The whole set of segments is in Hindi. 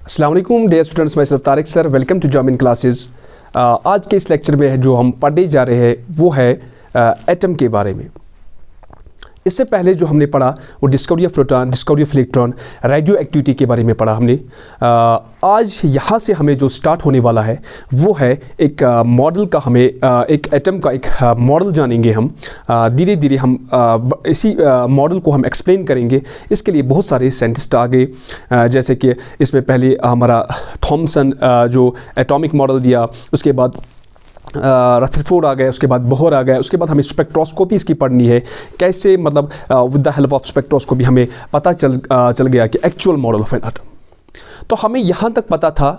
अस्सलाम वालेकुम डियर स्टूडेंट्स, मैं सिर्फ तारिक सर, वेलकम टू जामिन क्लासेस। आज के इस लेक्चर में जो हम पढ़ने जा रहे हैं वो है एटम के बारे में। इससे पहले जो हमने पढ़ा वो discovery of proton, discovery of electron, radio activity के बारे में पढ़ा हमने। आज यहाँ से हमें जो स्टार्ट होने वाला है वो है एक मॉडल का, हमें एक एटम का एक मॉडल जानेंगे हम। धीरे धीरे हम इसी मॉडल को हम एक्सप्लेन करेंगे। इसके लिए बहुत सारे साइंटिस्ट आ गए, जैसे कि इसमें पहले हमारा थॉमसन जो एटॉमिक मॉडल दिया, उसके बाद रदरफोर्ड आ गए, उसके बाद बोहर आ गए, उसके बाद हमें स्पेक्ट्रोस्कोपी इसकी पढ़नी है। कैसे मतलब with the help of spectroscopy हमें पता चल गया कि actual model of an atom. तो हमें यहाँ तक पता था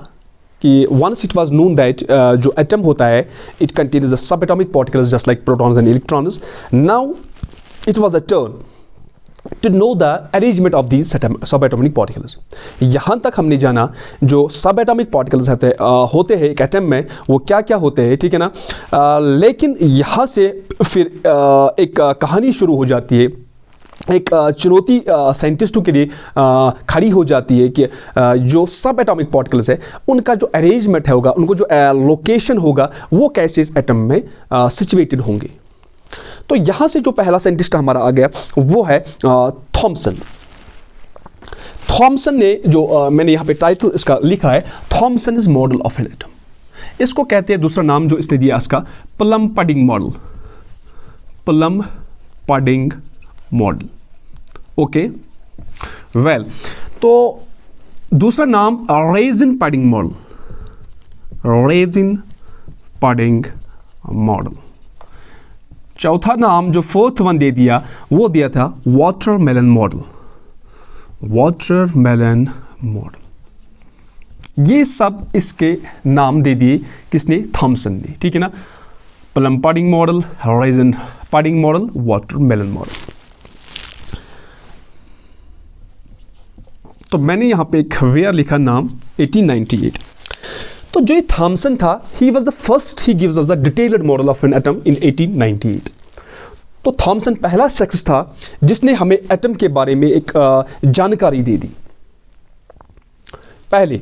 कि once it was known that जो एटम होता है it contains the subatomic particles just like protons and electrons. Now it was a turn to know the arrangement of these subatomic particles। यहाँ तक हमने जाना जो subatomic particles होते हैं एक एटम में वो क्या क्या होते हैं, ठीक है ना। लेकिन यहाँ से फिर एक कहानी शुरू हो जाती है, एक चुनौती साइंटिस्टों के लिए खड़ी हो जाती है कि जो सब एटॉमिक पार्टिकल्स है उनका जो अरेंजमेंट होगा, उनको जो लोकेशन होगा वो कैसे इस एटम में सिचुएटेड होंगे। तो यहाँ से जो पहला साइंटिस्ट हमारा आ गया वो है थॉमसन। थॉमसन ने जो मैंने यहाँ पे टाइटल इसका लिखा है, Thomson is model of an atom. इसको कहते हैं, दूसरा नाम जो इसने दिया इसका plum pudding model, plum pudding model. Okay well, तो दूसरा नाम raisin pudding model, raisin pudding model. चौथा नाम जो फोर्थ वन दे दिया वो दिया था वाटरमेलन मॉडल, वाटरमेलन मॉडल। ये सब इसके नाम दे दिए किसने? थॉमसन ने, ठीक है ना। Plum pudding model, raisin pudding model, watermelon model. तो मैंने यहाँ पे एक वेयर लिखा नाम 1898। तो जो ये थॉमसन था, he was the first, he gives us the detailed model of an atom in 1898। तो थॉमसन पहला शख्स था जिसने हमें एटम के बारे में एक जानकारी दे दी। पहले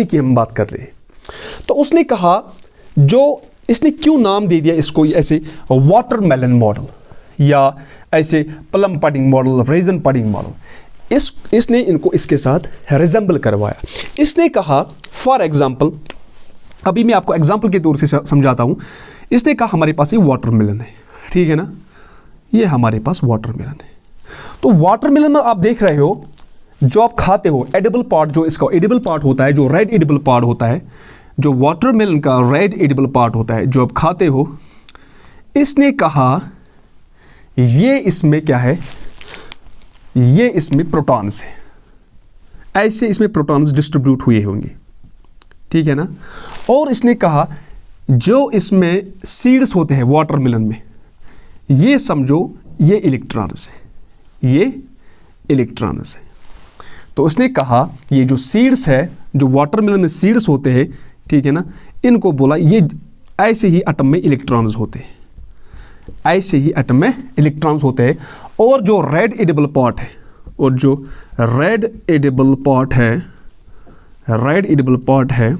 की हम बात कर रहे हैं। तो उसने कहा, जो इसने क्यों नाम दे दिया इसको ऐसे वाटरमेलन मॉडल या ऐसे plum pudding model, raisin pudding model, इसने इनको इसके साथ रिजेंबल करवाया। इसने कहा फॉर एग्जाम्पल, अभी मैं आपको एग्जाम्पल के तौर से समझाता हूँ। इसने कहा हमारे पास ये वाटरमेलन है, ठीक है ना, ये हमारे पास वाटरमेलन है। तो वाटरमेलन में आप देख रहे हो जो आप खाते हो एडिबल पार्ट, जो इसका एडिबल पार्ट होता है, जो रेड एडिबल पार्ट होता है, जो वाटरमेलन का रेड एडिबल पार्ट होता है जो आप खाते हो, इसने कहा ये इसमें क्या है, ये इसमें प्रोटॉन्स है, ऐसे इसमें प्रोटॉन्स डिस्ट्रीब्यूट हुए होंगे, ठीक है ना। और इसने कहा जो इसमें सीड्स होते हैं वाटरमेलन में, ये समझो ये इलेक्ट्रॉन्स है, ये इलेक्ट्रॉन्स है। तो उसने कहा ये जो सीड्स है, जो वाटरमेलन में सीड्स होते हैं, ठीक है ना, इनको बोला ये ऐसे ही एटम में इलेक्ट्रॉन्स होते हैं, ऐसे ही एटम में इलेक्ट्रॉन्स होते हैं। और जो रेड एडिबल पार्ट है, और जो रेड एडिबल पार्ट है, रेड एडिबल पार्ट है,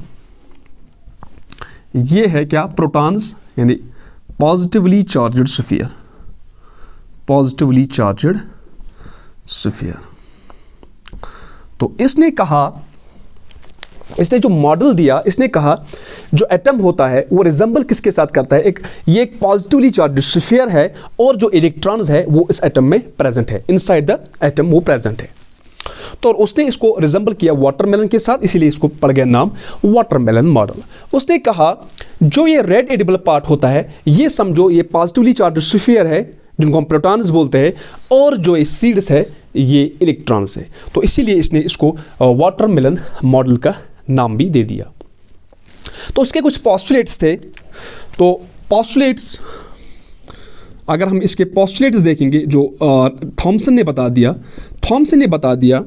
ये है क्या? प्रोटॉन्स, यानी positively charged sphere, positively charged sphere. तो इसने कहा, इसने जो मॉडल दिया, इसने कहा जो एटम होता है वो रिजेंबल किसके साथ करता है, ये एक पॉजिटिवली चार्ज्ड स्फीयर है और जो इलेक्ट्रॉन्स है वो इस एटम में प्रेजेंट है, इनसाइड द एटम वो प्रेजेंट है। तो उसने इसको रिजेंबल किया वाटरमेलन के साथ, इसीलिए इसको पड़ गया नाम वाटरमेलन मॉडल। उसने कहा जो ये रेड एडिबल पार्ट होता है, ये समझो ये पॉजिटिवली चार्ज्ड स्फीयर है जिनको हम प्रोटॉन्स बोलते हैं, और जो ये सीड्स है ये इलेक्ट्रॉन्स है। तो इसीलिए इसने इसको वाटरमेलन मॉडल का नाम भी दे दिया। तो उसके कुछ पोस्टुलेट्स थे। तो पोस्टुलेट्स, अगर हम इसके पोस्टुलेट्स देखेंगे जो थॉमसन ने बता दिया, थॉमसन ने बता दिया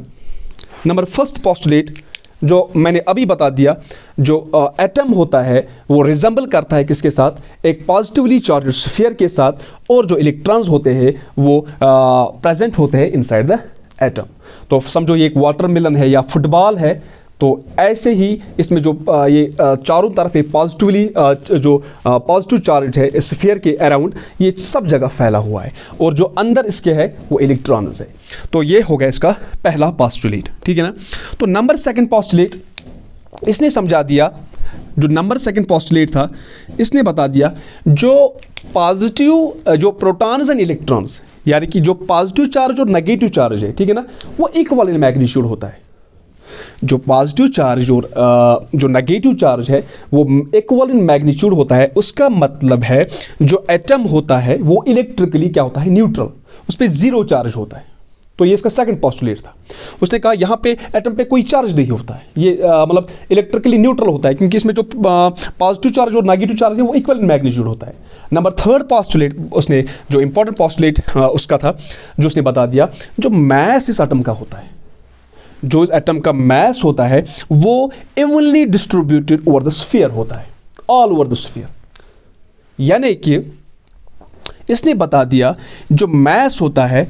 नंबर फर्स्ट पोस्टुलेट जो मैंने अभी बता दिया, जो एटम होता है वो रिजेंबल करता है किसके साथ, एक पॉजिटिवली चार्ज्ड स्फीयर के साथ, और जो इलेक्ट्रॉन्स होते हैं वो प्रेजेंट होते हैं इनसाइड द एटम। तो समझो ये एक वाटरमेलन है या फुटबॉल है, तो ऐसे ही इसमें जो ये चारों तरफ पॉजिटिवली जो पॉजिटिव चार्ज है स्फीयर के अराउंड, ये सब जगह फैला हुआ है, और जो अंदर इसके है वो इलेक्ट्रॉन्स है। तो ये हो गया इसका पहला पोस्टुलेट, ठीक है ना। तो नंबर सेकंड पोस्टुलेट इसने समझा दिया, जो नंबर सेकंड पोस्टुलेट था इसने बता दिया जो पॉजिटिव जो प्रोटॉन्स एंड इलेक्ट्रॉन्स, यानी कि जो पॉजिटिव चार्ज और नेगेटिव चार्ज है, ठीक है ना, वो इक्वल इन मैग्नीट्यूड होता है। जो पॉजिटिव चार्ज और जो नेगेटिव चार्ज है वो इक्वल इन मैग्नीट्यूड होता है। उसका मतलब है जो एटम होता है वो इलेक्ट्रिकली क्या होता है, न्यूट्रल, उस पर जीरो चार्ज होता है। तो ये इसका सेकंड पोस्टुलेट था। उसने कहा यहाँ पे एटम पे कोई चार्ज नहीं होता है, ये मतलब इलेक्ट्रिकली न्यूट्रल होता है, क्योंकि इसमें जो पॉजिटिव चार्ज और नेगेटिव चार्ज है वो इक्वल इन मैग्नीट्यूड होता है। नंबर थर्ड पोस्टुलेट उसने जो इंपॉर्टेंट पोस्टुलेट उसका था, जो उसने बता दिया जो मैस इस एटम का होता है, जो इस एटम का मैस होता है वो evenly distributed over the sphere होता है, ऑल ओवर द स्फीयर। यानी कि इसने बता दिया जो मैस होता है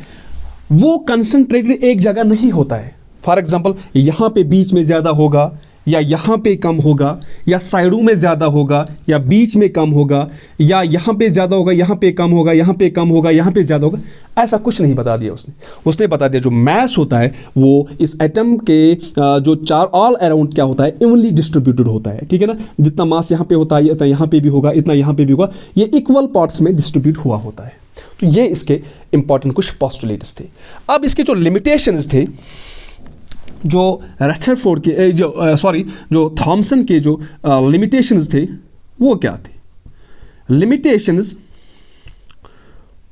वो कंसंट्रेटेड एक जगह नहीं होता है। फॉर एग्जांपल यहाँ पे बीच में ज़्यादा होगा, या यहाँ पे कम होगा, या साइडों में ज़्यादा होगा, या बीच में कम होगा, या यहाँ पे ज़्यादा होगा, यहाँ पे कम होगा, यहाँ पे कम होगा, यहाँ पे ज़्यादा होगा, ऐसा कुछ नहीं बता दिया उसने बता दिया जो मैस होता है वो इस एटम के जो चार ऑल अराउंड क्या होता है, इवनली डिस्ट्रीब्यूटेड होता है, ठीक है ना। जितना मास यहाँ पे होता है इतना यहाँ पे भी होगा, इतना यहाँ पे भी होगा, ये इक्वल पार्ट्स में डिस्ट्रीब्यूट हुआ होता है। तो ये इसके इंपॉर्टेंट कुछ पोस्टुलेट्स थे। अब इसके जो लिमिटेशंस थे, जो रदरफोर्ड के जो थॉमसन के जो लिमिटेशंस थे वो क्या थे, limitations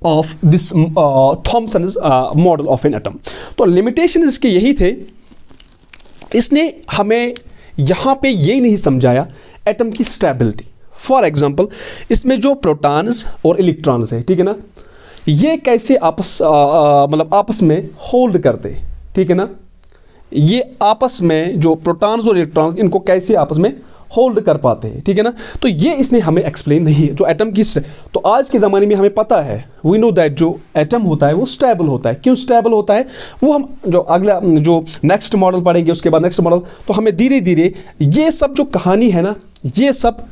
of this Thomson's model of an atom. तो लिमिटेशंस इसके यही थे, इसने हमें यहाँ पे ये नहीं समझाया एटम की स्टेबिलिटी। फॉर एग्जांपल इसमें जो प्रोटॉन्स और इलेक्ट्रॉन्स है, ठीक है ना, ये कैसे आपस में होल्ड करते, ठीक है ना, ये आपस में जो प्रोटॉन्स और इलेक्ट्रॉन्स इनको कैसे आपस में होल्ड कर पाते हैं, ठीक है ना। तो ये इसने हमें एक्सप्लेन नहीं है जो एटम की। तो आज के ज़माने में हमें पता है, वी नो दैट जो एटम होता है वो स्टेबल होता है। क्यों स्टेबल होता है वो हम जो अगला जो नेक्स्ट मॉडल पढ़ेंगे, उसके बाद नेक्स्ट मॉडल, तो हमें धीरे धीरे ये सब जो कहानी है ना, ये सब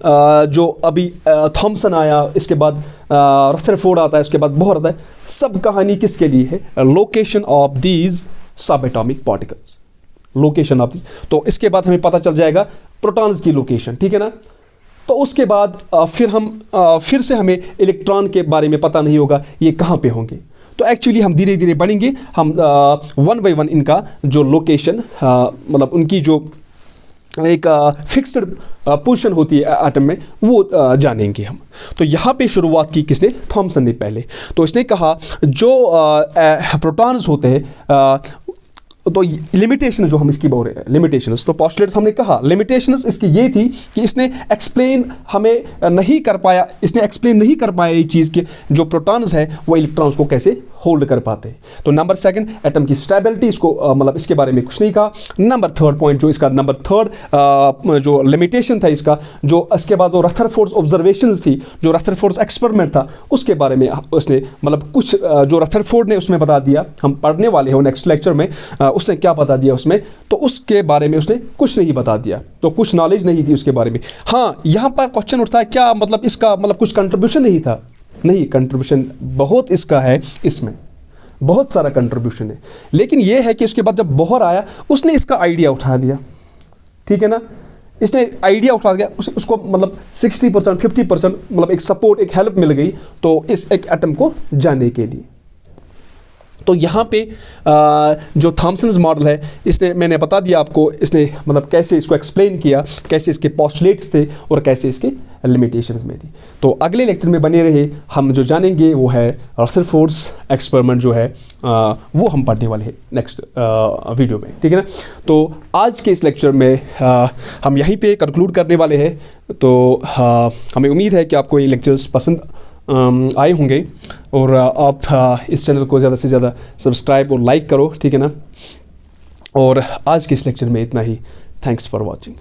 जो अभी थॉमसन आया, इसके बाद रदरफोर्ड आता है, उसके बाद बोहर आता है, सब कहानी किसके लिए है, location of these sub atomic particles, location of this. तो इसके बाद हमें पता चल जाएगा प्रोटॉन्स की लोकेशन, ठीक है ना। तो उसके बाद फिर से हमें इलेक्ट्रॉन के बारे में पता नहीं होगा ये कहाँ पे होंगे। तो एक्चुअली हम धीरे धीरे बढ़ेंगे, हम वन बाय वन इनका जो लोकेशन मतलब उनकी जो एक फिक्स्ड पोजीशन होती है एटम में वो जानेंगे हम। तो यहाँ पे शुरुआत की किसने, थॉमसन ने पहले। तो इसने कहा जो प्रोटॉन्स होते हैं, तो लिमिटेशन जो हम इसकी बोल रहे हैं, लिमिटेशंस, तो पोस्टुलेट्स हमने कहा, लिमिटेशंस इसकी ये थी कि इसने एक्सप्लेन हमें नहीं कर पाया, इसने एक्सप्लेन नहीं कर पाया ये चीज़ कि जो प्रोटॉन्स है वो इलेक्ट्रॉन्स को कैसे होल्ड कर पाते हैं। तो नंबर सेकंड एटम की स्टेबिलिटी, इसको मतलब इसके बारे में कुछ नहीं कहा। नंबर थर्ड पॉइंट जो इसका नंबर थर्ड जो लिमिटेशन था इसका, जो इसके बाद जो रदरफोर्ड्स ऑब्जर्वेशंस थी, जो रदरफोर्ड्स एक्सपेरिमेंट था, उसके बारे में उसने मतलब कुछ जो रदरफोर्ड ने उसमें बता दिया, हम पढ़ने वाले हैं नेक्स्ट लेक्चर में उसने क्या बता दिया उसमें, तो उसके बारे में उसने कुछ नहीं बता दिया, तो कुछ नॉलेज नहीं थी उसके बारे में। हाँ, यहाँ पर क्वेश्चन उठता है क्या मतलब इसका मतलब कुछ कंट्रीब्यूशन नहीं था, नहीं, कंट्रीब्यूशन बहुत इसका है, इसमें बहुत सारा कंट्रीब्यूशन है, लेकिन यह है कि उसके बाद जब बोहर आया उसने इसका आइडिया उठा दिया, ठीक है ना, इसने आइडिया उठा दिया, उसको मतलब 60% 50% मतलब एक सपोर्ट, एक हेल्प मिल गई तो इस एक एटम को जानने के लिए। तो यहाँ पे जो थॉमसन्स मॉडल है, इसने मैंने बता दिया आपको, इसने मतलब कैसे इसको एक्सप्लेन किया, कैसे इसके पोस्टुलेट्स थे और कैसे इसके लिमिटेशंस में थी। तो अगले लेक्चर में बने रहे, हम जो जानेंगे वो है रदरफोर्ड्स एक्सपेरिमेंट जो है वो हम पढ़ने वाले हैं नेक्स्ट वीडियो में, ठीक है ना। तो आज के इस लेक्चर में हम यहीं पे कंक्लूड करने वाले हैं। तो हमें उम्मीद है कि आपको ये लेक्चर्स पसंद आए होंगे और आप इस चैनल को ज़्यादा से ज़्यादा सब्सक्राइब और लाइक करो, ठीक है ना। और आज के इस लेक्चर में इतना ही। Thanks for watching.